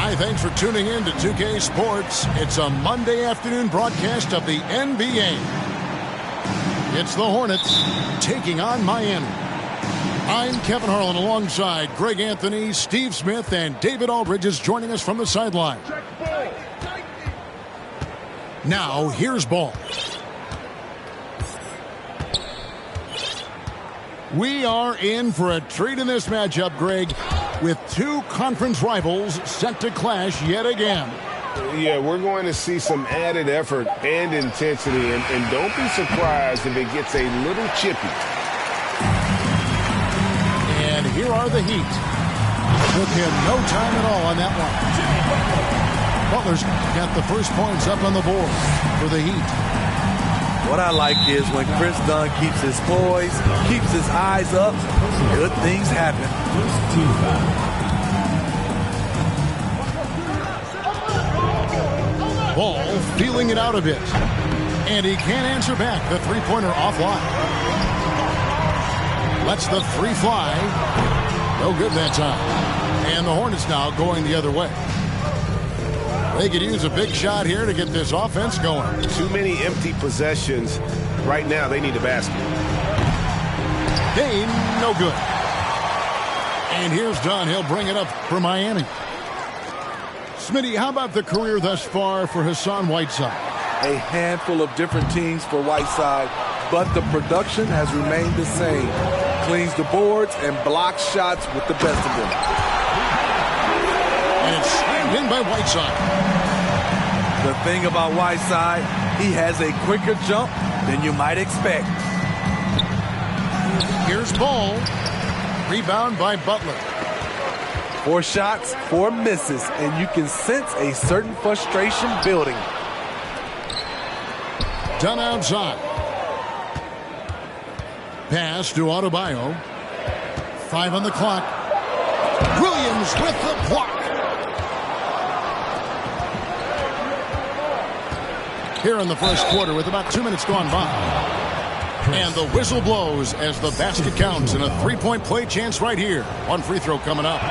Hi, thanks for tuning in to 2K Sports. It's a Monday afternoon broadcast of the NBA. It's the Hornets taking on Miami. I'm Kevin Harlan alongside Greg Anthony, Steve Smith, and David Aldridge is joining us from the sideline. Now, here's ball. We are in for a treat in this matchup, Greg, with two conference rivals set to clash yet again. Yeah, we're going to see some added effort and intensity, and don't be surprised if it gets a little chippy. And here are the Heat. Took him no time at all on that one. Butler's got the first points up on the board for the Heat. What I like is when Chris Dunn keeps his poise, keeps his eyes up, good things happen. Ball feeling it out a bit. And he can't answer back. The three-pointer offline. Lets the three fly. No good that time. And the Hornets now going the other way. They could use a big shot here to get this offense going. Too many empty possessions. Right now, they need a basket. Dane, no good. And here's Dunn. He'll bring it up for Miami. Smitty, how about the career thus far for Hassan Whiteside? A handful of different teams for Whiteside, but the production has remained the same. Cleans the boards and blocks shots with the best of them. And it's slammed in by Whiteside. The thing about Whiteside, he has a quicker jump than you might expect. Here's Ball. Rebound by Butler. 4 shots, 4 misses, and you can sense a certain frustration building. Done outside. Pass to Adebayo. 5 on the clock. Williams with the block. Here in the first quarter with about 2 minutes gone by. And the whistle blows as the basket counts and a three-point play chance right here. One free throw coming up.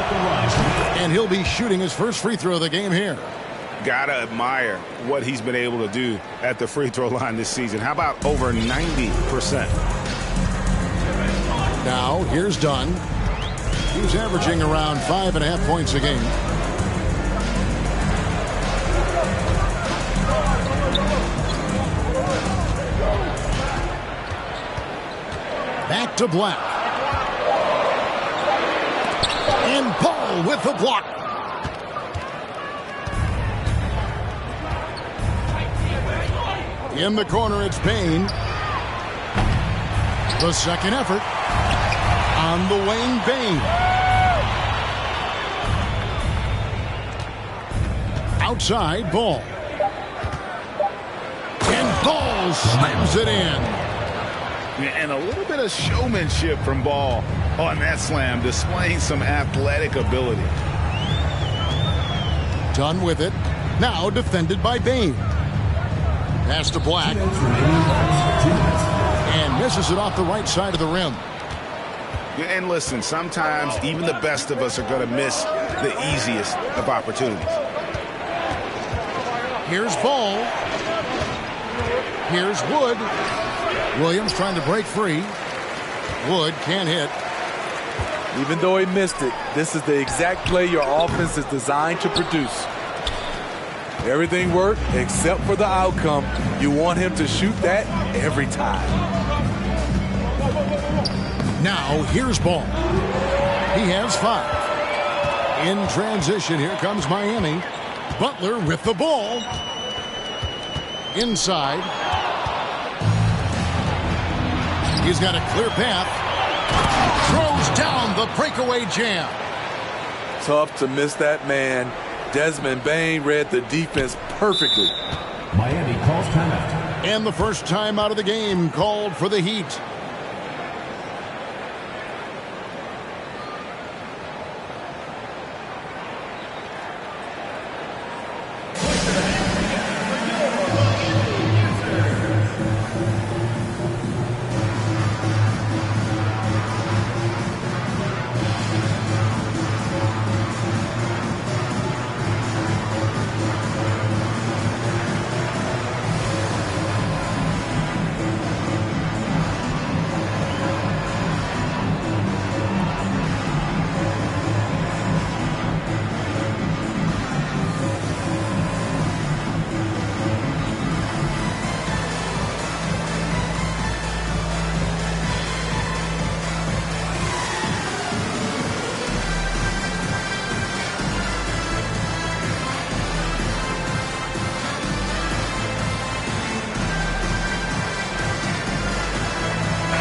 And he'll be shooting his first free throw of the game here. Gotta admire what he's been able to do at the free throw line this season. How about over 90%? Now, here's Dunn. He's averaging around 5.5 points a game. Back to Black. And Paul with the block. In the corner, it's Payne. The second effort on the wing, Payne. Outside, Ball. And Ball slams it in. And a little bit of showmanship from Ball on that slam, displaying some athletic ability. Done with it. Now defended by Bain. Pass to Black. And misses it off the right side of the rim. And listen, sometimes even the best of us are going to miss the easiest of opportunities. Here's Ball. Here's Wood. Williams trying to break free. Wood can't hit. Even though he missed it, this is the exact play your offense is designed to produce. Everything worked except for the outcome. You want him to shoot that every time. Now here's Ball. He has 5. In transition, here comes Miami. Butler with the ball. Inside. He's got a clear path. Throws down the breakaway jam. Tough to miss that man. Desmond Bain read the defense perfectly. Miami calls timeout. And the first time out of the game called for the Heat.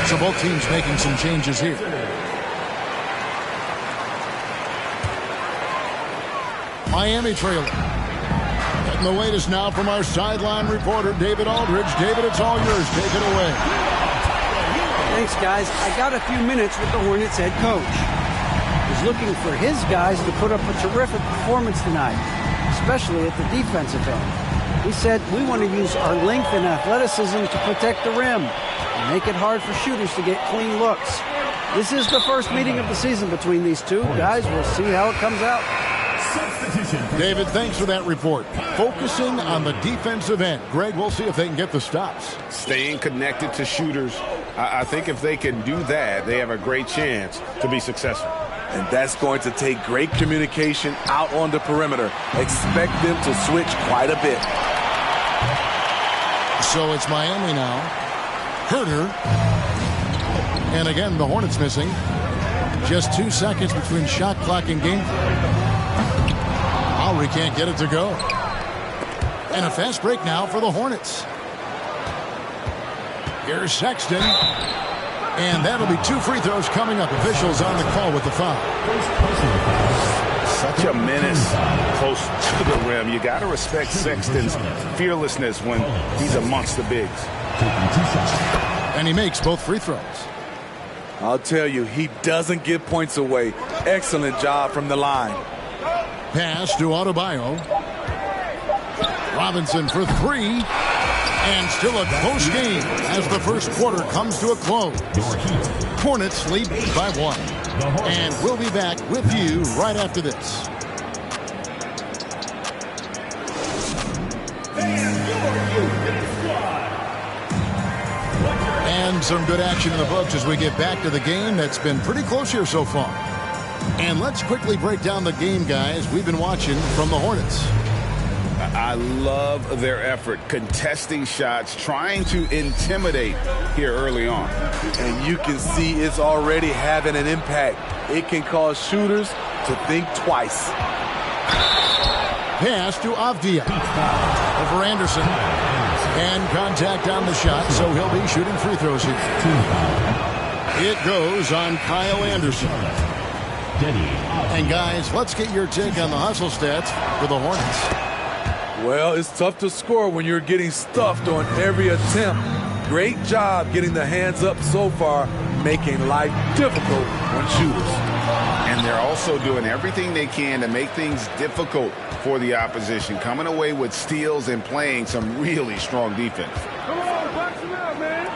So both teams making some changes here. Miami trailing. Getting the latest now from our sideline reporter, David Aldridge. David, it's all yours. Take it away. Thanks, guys. I got a few minutes with the Hornets head coach. He's looking for his guys to put up a terrific performance tonight, especially at the defensive end. He said, we want to use our length and athleticism to protect the rim and make it hard for shooters to get clean looks. This is the first meeting of the season between these two. Guys, we'll see how it comes out. David, thanks for that report. Focusing on the defensive end. Greg, we'll see if they can get the stops. Staying connected to shooters. I think if they can do that, they have a great chance to be successful. And that's going to take great communication out on the perimeter. Expect them to switch quite a bit. So it's Miami now. Herter. And again, the Hornets missing. Just 2 seconds between shot clock and game. Lowry can't get it to go. And a fast break now for the Hornets. Here's Sexton. And that'll be 2 free throws coming up. Officials on the call with the foul. Such a menace close to the rim. You got to respect Sexton's fearlessness when he's amongst the bigs. And he makes both free throws. I'll tell you, he doesn't give points away. Excellent job from the line. Pass to Adebayo. Robinson for 3. And still a close game as the first quarter comes to a close. Hornets lead by 1. And we'll be back with you right after this. And some good action in the books as we get back to the game that's been pretty close here so far. And let's quickly break down the game, guys, we've been watching from the Hornets. I love their effort, contesting shots, trying to intimidate here early on. And you can see it's already having an impact. It can cause shooters to think twice. Pass to Avdia. Over Anderson. And contact on the shot, so he'll be shooting free throws here. It goes on Kyle Anderson. And guys, let's get your take on the hustle stats for the Hornets. Well, it's tough to score when you're getting stuffed on every attempt. Great job getting the hands up so far, making life difficult on shooters. And they're also doing everything they can to make things difficult for the opposition, coming away with steals and playing some really strong defense. Come on, box him out, man.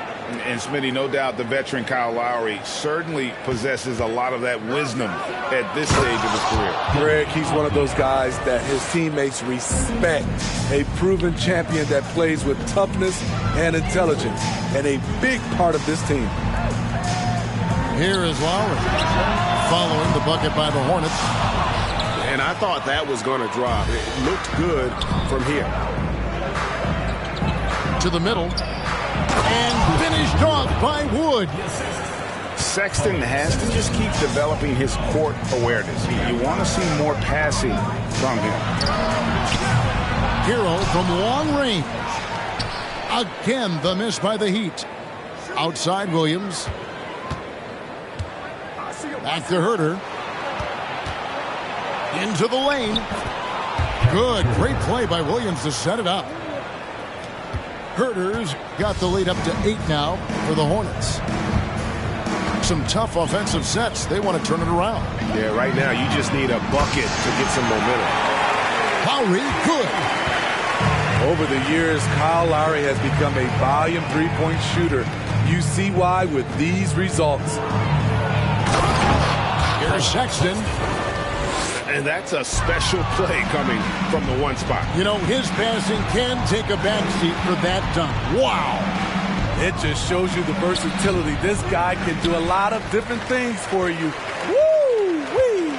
And Smitty, no doubt the veteran Kyle Lowry certainly possesses a lot of that wisdom at this stage of his career. Greg, he's one of those guys that his teammates respect. A proven champion that plays with toughness and intelligence, and a big part of this team. Here is Lowry, following the bucket by the Hornets. And I thought that was going to drop. It looked good from here. To the middle. And finished off by Wood. Sexton has to just keep developing his court awareness. You want to see more passing from him. Hero from long range. Again, the miss by the Heat. Outside Williams. Back to Herter. Into the lane. Good. Great play by Williams to set it up. Herter's got the lead up to 8 now for the Hornets. Some tough offensive sets. They want to turn it around. Yeah, right now you just need a bucket to get some momentum. Lowry, good. Over the years, Kyle Lowry has become a volume three-point shooter. You see why with these results. Here's Sexton. And that's a special play coming from the one spot. You know, his passing can take a backseat for that dunk. Wow. It just shows you the versatility. This guy can do a lot of different things for you. Woo-wee.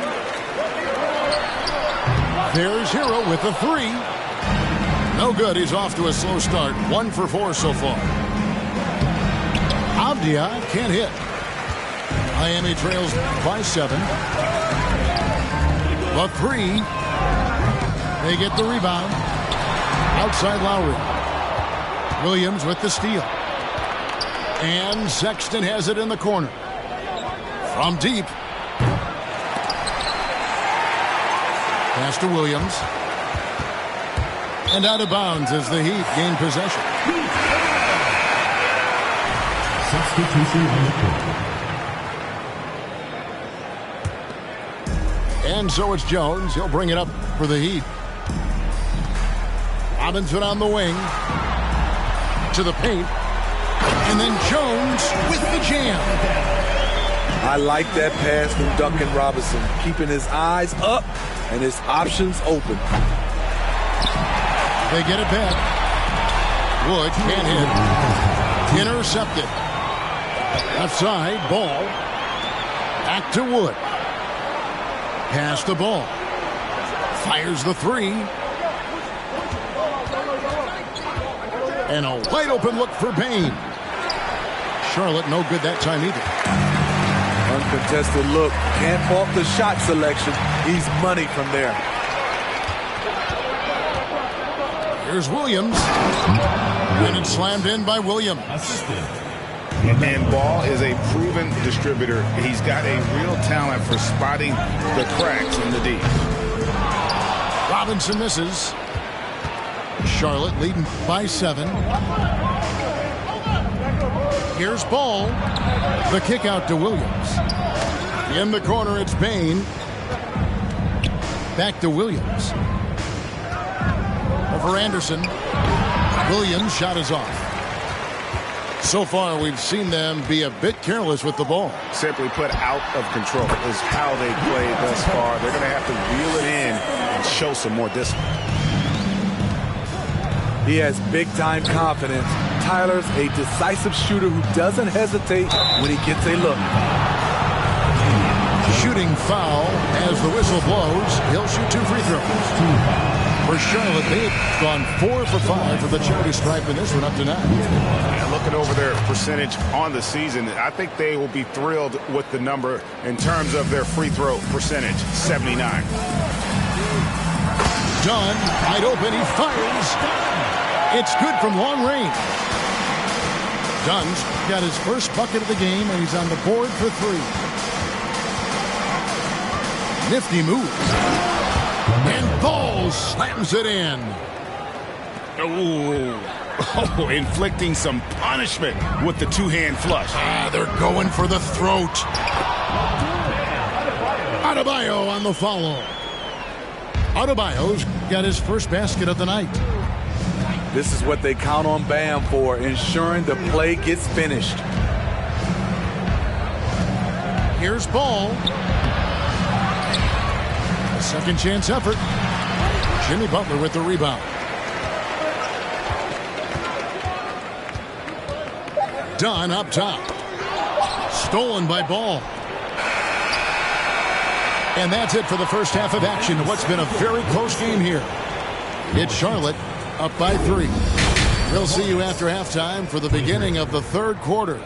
There's Hero with a 3. No good. He's off to a slow start. 1 for 4 so far. Avdia can't hit. Miami trails by 7. The 3. They get the rebound. Outside Lowry. Williams with the steal. And Sexton has it in the corner. From deep. Pass to Williams. And out of bounds as the Heat gain possession. Substitution on the court. And so it's Jones. He'll bring it up for the Heat. Robinson on the wing. To the paint. And then Jones with the jam. I like that pass from Duncan Robinson, keeping his eyes up and his options open. They get it back. Wood can't hit. Intercepted. Left side, ball. Back to Wood. Pass the ball. Fires the 3. And a wide open look for Payne. Charlotte no good that time either. Uncontested look. Can't fault the shot selection. He's money from there. Here's Williams. And it's slammed in by Williams. And Ball is a proven distributor. He's got a real talent for spotting the cracks in the D. Robinson misses. Charlotte leading by 7. Here's Ball. The kick out to Williams. In the corner, it's Payne. Back to Williams. Over Anderson. Williams' shot is off. So far, we've seen them be a bit careless with the ball. Simply put, out of control is how they played thus far. They're going to have to reel it in and show some more discipline. He has big-time confidence. Tyler's a decisive shooter who doesn't hesitate when he gets a look. Shooting foul as the whistle blows. He'll shoot 2 free throws. For Charlotte, they've gone 4 for 5 for the charity stripe in this one up to now. And looking over their percentage on the season, I think they will be thrilled with the number in terms of their free throw percentage, 79. Dunn, wide open, he fires. It's good from long range. Dunn's got his first bucket of the game, and he's on the board for 3. Nifty move. And Ball slams it in. Ooh. Oh, inflicting some punishment with the two-hand flush. They're going for the throat. Adebayo on the follow. Adebayo's got his first basket of the night. This is what they count on Bam for, ensuring the play gets finished. Here's Ball. A second chance effort. Jimmy Butler with the rebound. Dunn up top. Stolen by Ball. And that's it for the first half of action. What's been a very close game here. It's Charlotte up by 3. We'll see you after halftime for the beginning of the third quarter.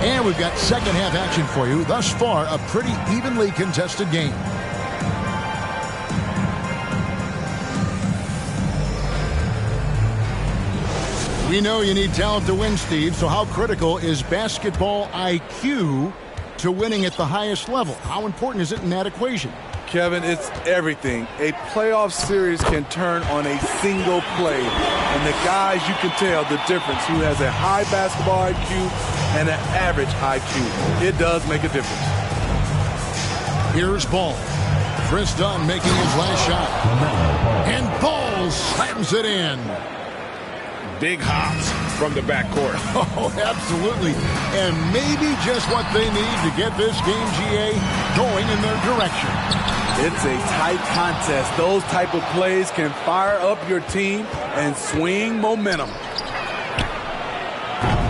And we've got second half action for you. Thus far, a pretty evenly contested game. We know you need talent to win, Steve, so how critical is basketball IQ to winning at the highest level? How important is it in that equation? Kevin, it's everything. A playoff series can turn on a single play. And the guys, you can tell the difference who has a high basketball IQ and an average IQ. It does make a difference. Here's Ball. Chris Dunn making his last shot. And Ball slams it in. Big hops from the backcourt. Oh, absolutely. And maybe just what they need to get this game, GA, going in their direction. It's a tight contest. Those type of plays can fire up your team and swing momentum.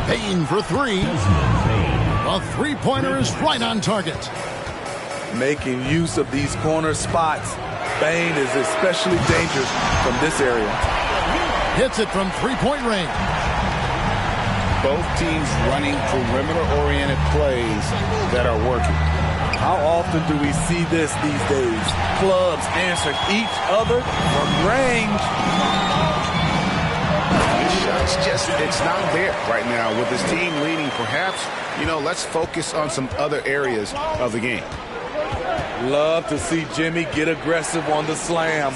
Payne for 3. A three-pointer is right on target. Making use of these corner spots. Payne is especially dangerous from this area. Hits it from three-point range. Both teams running perimeter-oriented plays that are working. How often do we see this these days? Clubs answer each other from range. This shot's just, it's not there right now with this team leading. Perhaps, let's focus on some other areas of the game. Love to see Jimmy get aggressive on the slam,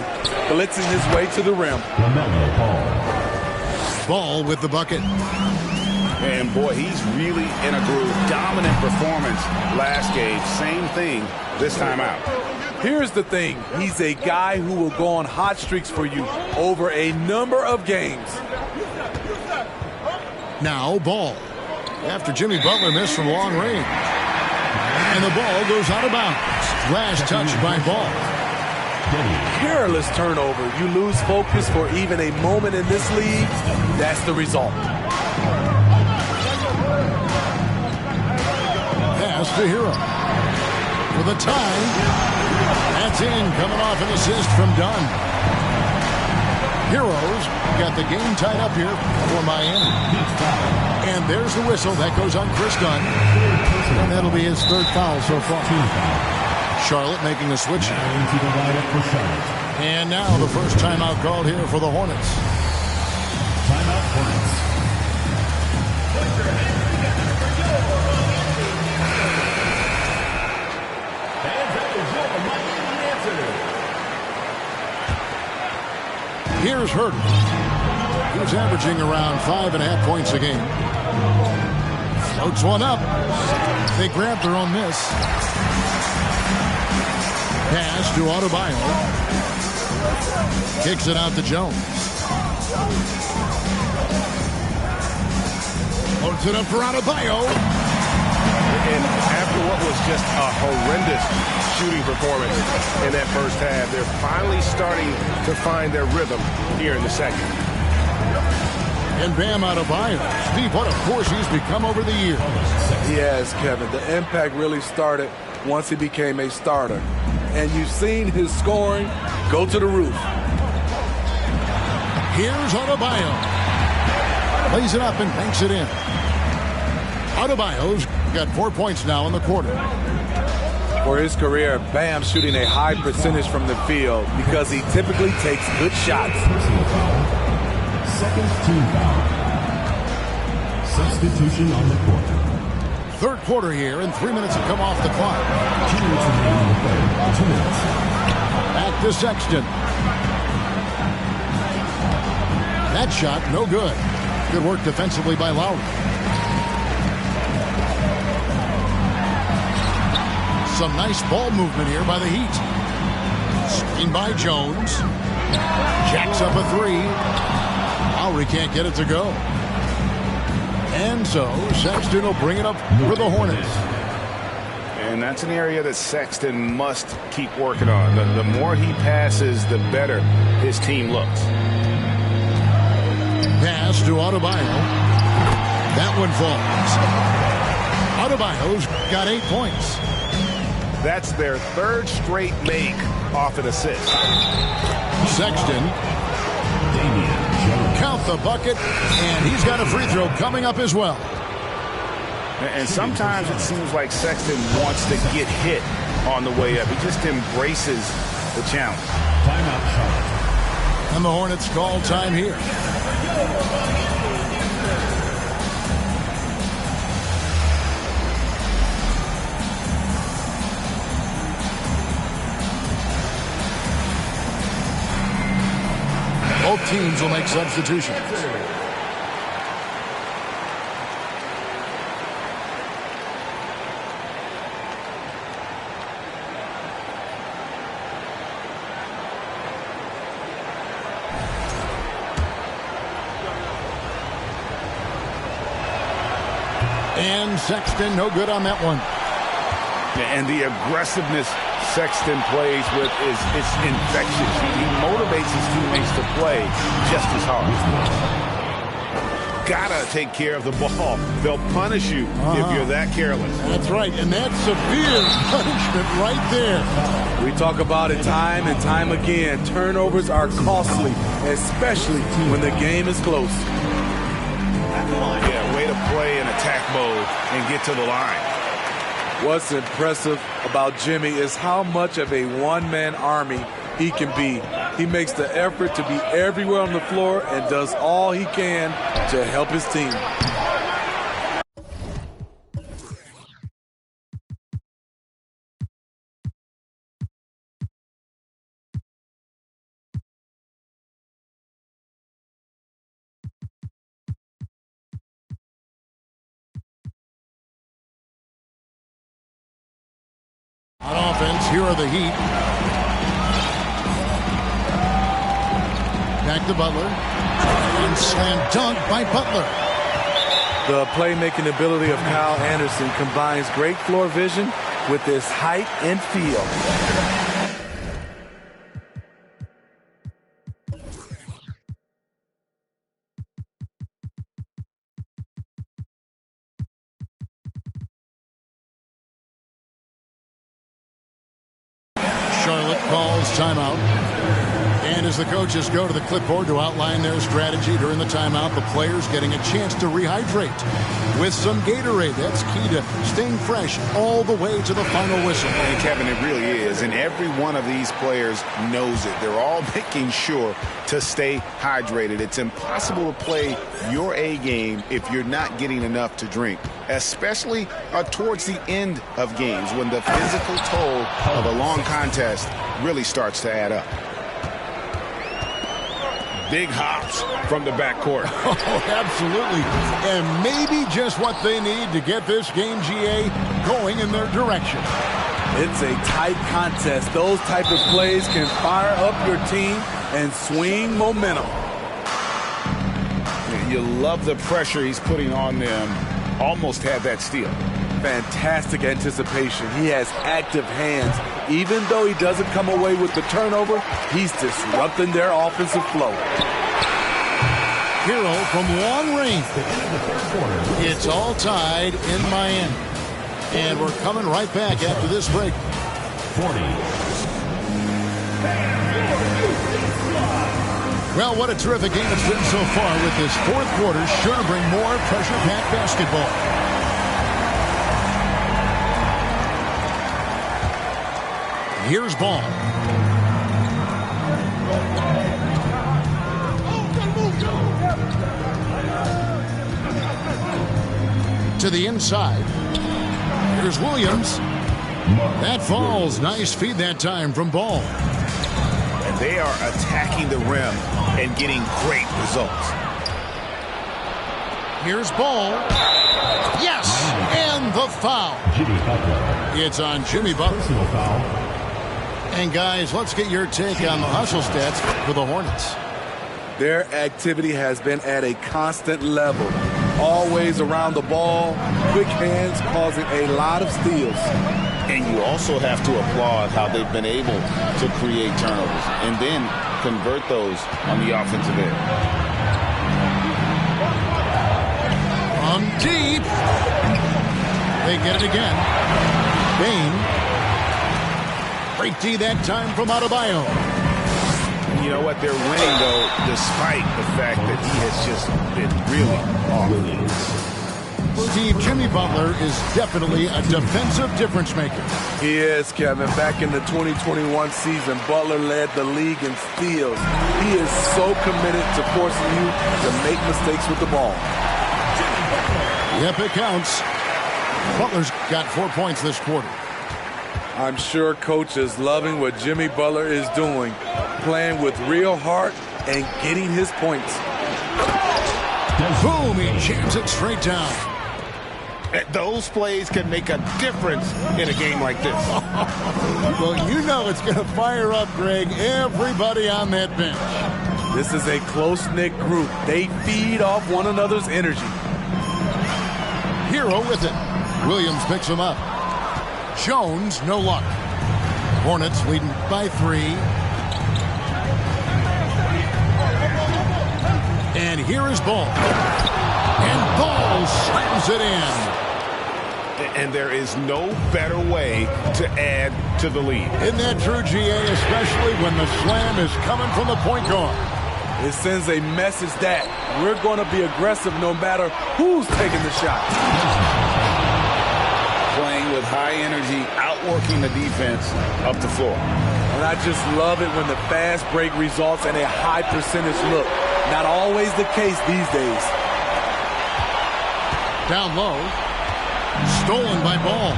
blitzing his way to the rim. Ball with the bucket. And boy, he's really in a groove. Dominant performance last game. Same thing this time out. Here's the thing. He's a guy who will go on hot streaks for you over a number of games. Now Ball. After Jimmy Butler missed from long range. And the ball goes out of bounds. Last touch by Ball. Careless turnover. You lose focus for even a moment in this league. That's the result. Pass to Hero. For the tie. That's in. Coming off an assist from Dunn. Heroes got the game tied up here for Miami. And there's the whistle. That goes on Chris Dunn. And that'll be his third foul so far. Charlotte making a switch. And now the first timeout called here for the Hornets. Timeout Hornets. Here's Herter. He's averaging around 5.5 points a game. Floats one up. They grab their own miss. Pass to Adebayo. Kicks it out to Jones. Loads it up for Adebayo. And after what was just a horrendous shooting performance in that first half, they're finally starting to find their rhythm here in the second. And Bam Adebayo. Steve, what a force he's become over the years. He has, Kevin. The impact really started once he became a starter. And you've seen his scoring go to the roof. Here's Adebayo. Lays it up and banks it in. Adebayo's got 4 points now in the quarter. For his career, Bam shooting a high percentage from the field because he typically takes good shots. Second team foul. Substitution on the court. third quarter here, and 3 minutes have come off the clock. 2 minutes remaining in the third. 2 minutes. Back to Sexton. That shot, no good. Good work defensively by Lowry. Some nice ball movement here by the Heat. Screen by Jones. Jacks up a three. Lowry can't get it to go. And so Sexton will bring it up for the Hornets. And that's an area that Sexton must keep working on. The more he passes, the better his team looks. Pass to Adebayo. That one falls. Adebayo's got 8 points. That's their third straight make off an assist. Sexton. Count the bucket, and he's got a free throw coming up as well. And sometimes it seems like Sexton wants to get hit on the way up. He just embraces the challenge. Timeout, Charlotte. And the Hornets call time here. Both teams will make substitutions. And Sexton, no good on that one. And the aggressiveness Sexton plays with is infectious. He motivates his teammates to play just as hard. Gotta take care of the ball. They'll punish you if you're that careless. That's right, and that's severe punishment right there. We talk about it time and time again. Turnovers are costly, especially when the game is close. Yeah, way to play in attack mode and get to the line. What's impressive about Jimmy is how much of a one-man army he can be. He makes the effort to be everywhere on the floor and does all he can to help his team. On offense, here are the Heat. Back to Butler. And slam dunk by Butler. The playmaking ability of Kyle Anderson combines great floor vision with his height and feel. Charlotte calls timeout. And as the coaches go to the clipboard to outline their strategy during the timeout, the players getting a chance to rehydrate with some Gatorade. That's key to staying fresh all the way to the final whistle. And Kevin, it really is. And every one of these players knows it. They're all making sure to stay hydrated. It's impossible to play your A game if you're not getting enough to drink, especially towards the end of games when the physical toll of a long contest really starts to add up. Big hops from the backcourt. Oh, absolutely. And maybe just what they need to get this game, GA, going in their direction. It's a tight contest. Those type of plays can fire up your team and swing momentum. You love the pressure he's putting on them. Almost had that steal. Fantastic anticipation. He has active hands. Even though he doesn't come away with the turnover, he's disrupting their offensive flow. Hero from long range. It's all tied in Miami. And we're coming right back after this break. 40. Well, what a terrific game it's been so far with this fourth quarter. Sure to bring more pressure-packed basketball. Here's Ball. To the inside. Here's Williams. That falls. Nice feed that time from Ball. And they are attacking the rim and getting great results. Here's Ball. Yes! And the foul. It's on Jimmy Butler. And guys, let's get your take on the hustle stats for the Hornets. Their activity has been at a constant level. Always around the ball, quick hands causing a lot of steals. And you also have to applaud how they've been able to create turnovers and then convert those on the offensive end. From deep. They get it again. Bain. Break D that time from Adebayo. You know what? They're winning, though, despite the fact that he has just been really off. Steve, Jimmy Butler is definitely a defensive difference maker. He is, Kevin. Back in the 2021 season, Butler led the league in steals. He is so committed to forcing you to make mistakes with the ball. Yep, it counts. Butler's got 4 points this quarter. I'm sure coach is loving what Jimmy Butler is doing, playing with real heart and getting his points. Boom, he jams it straight down. Those plays can make a difference in a game like this. Well, you know it's going to fire up, Greg, everybody on that bench. This is a close-knit group. They feed off one another's energy. Hero with it. Williams picks him up. Jones, no luck. Hornets leading by 3. And here is Ball. And Ball slams it in. And there is no better way to add to the lead. Isn't that true, GA? Especially when the slam is coming from the point guard. It sends a message that we're going to be aggressive no matter who's taking the shot. Playing with high energy, outworking the defense up the floor. And I just love it when the fast break results in a high percentage look. Not always the case these days. Down low. Stolen by Ball.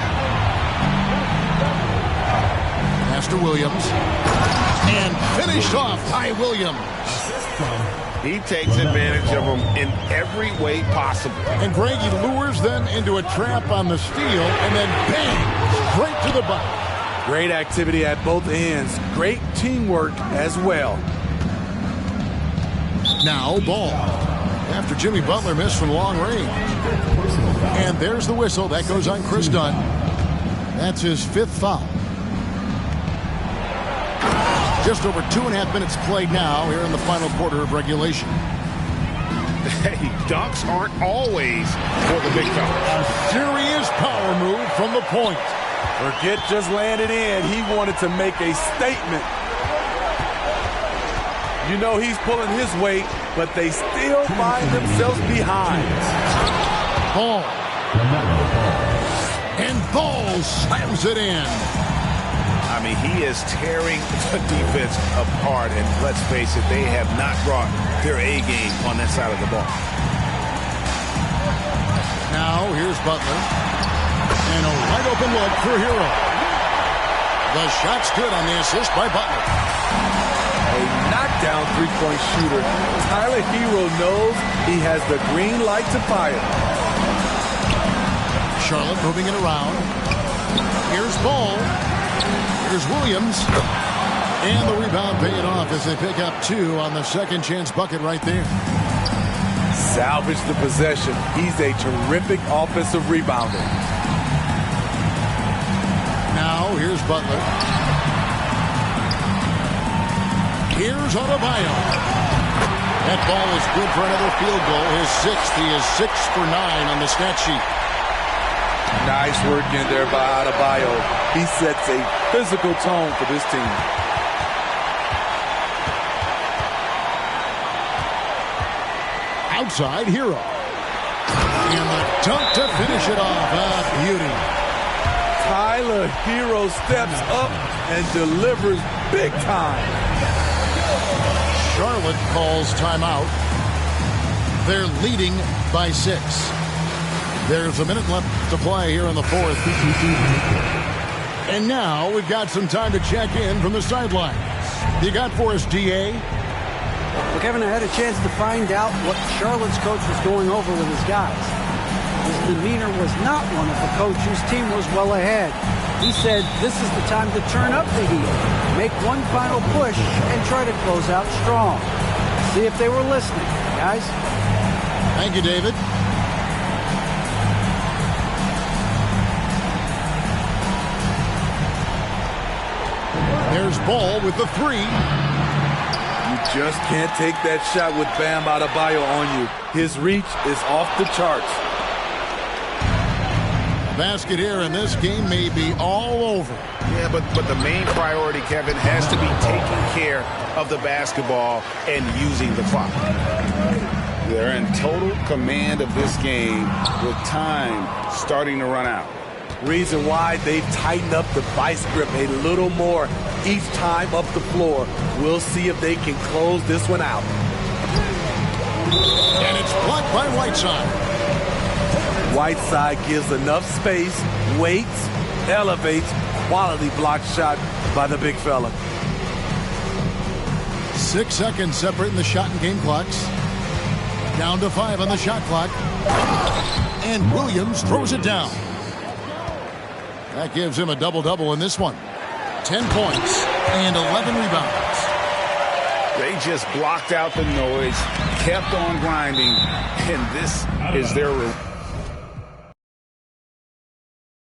Pass to Williams. And finished off by Williams. He takes advantage of them in every way possible. And Greg, he lures them into a trap on the steal and then bang, straight to the bucket. Great activity at both ends. Great teamwork as well. Now Ball. After Jimmy Butler missed from long range. And there's the whistle. That goes on Chris Dunn. That's his 5th foul. Just over 2.5 minutes played now here in the final quarter of regulation. Hey, dunks aren't always for the big fellas. Serious power move from the point. Forget just landed in. He wanted to make a statement. You know he's pulling his weight, but they still find themselves behind. Ball. And Ball slams it in. I mean, he is tearing the defense apart, and let's face it, they have not brought their A game on that side of the ball. Now, here's Butler. And a wide open look for Hero. The shot's good on the assist by Butler. A knockdown three-point shooter. Tyler Hero knows he has the green light to fire. Charlotte moving it around. Here's Ball. Here's Williams. And the rebound paying off as they pick up 2 on the second chance bucket right there. Salvage the possession. He's a terrific offensive rebounder. Now here's Butler. Here's Adebayo. That ball is good for another field goal. His 6th. He is 6 for 9 on the stat sheet. Nice work in there by Adebayo. He sets a physical tone for this team. Outside, Hero. And the dunk to finish it off. A beauty. Tyler Hero steps up and delivers big time. Charlotte calls timeout. They're leading by 6. There's a minute left to play here in the fourth. And now we've got some time to check in from the sidelines. You got for us, D.A.? Well, Kevin, I had a chance to find out what Charlotte's coach was going over with his guys. His demeanor was not one of the coach whose team was well ahead. He said this is the time to turn up the heat, make one final push, and try to close out strong. See if they were listening, guys. Thank you, David. There's Ball with the three. You just can't take that shot with Bam Adebayo on you. His reach is off the charts. The basket here in this game may be all over. Yeah, but the main priority, Kevin, has to be taking care of the basketball and using the clock. They're in total command of this game with time starting to run out. Reason why they've tightened up the vice grip a little more each time up the floor. We'll see if they can close this one out. And it's blocked by Whiteside. Whiteside gives enough space, waits, elevates, quality block shot by the big fella. 6 seconds separating the shot and game clocks. Down to 5 on the shot clock. And Williams throws it down. That gives him a double-double in this one. 10 points and 11 rebounds. They just blocked out the noise, kept on grinding, and this is their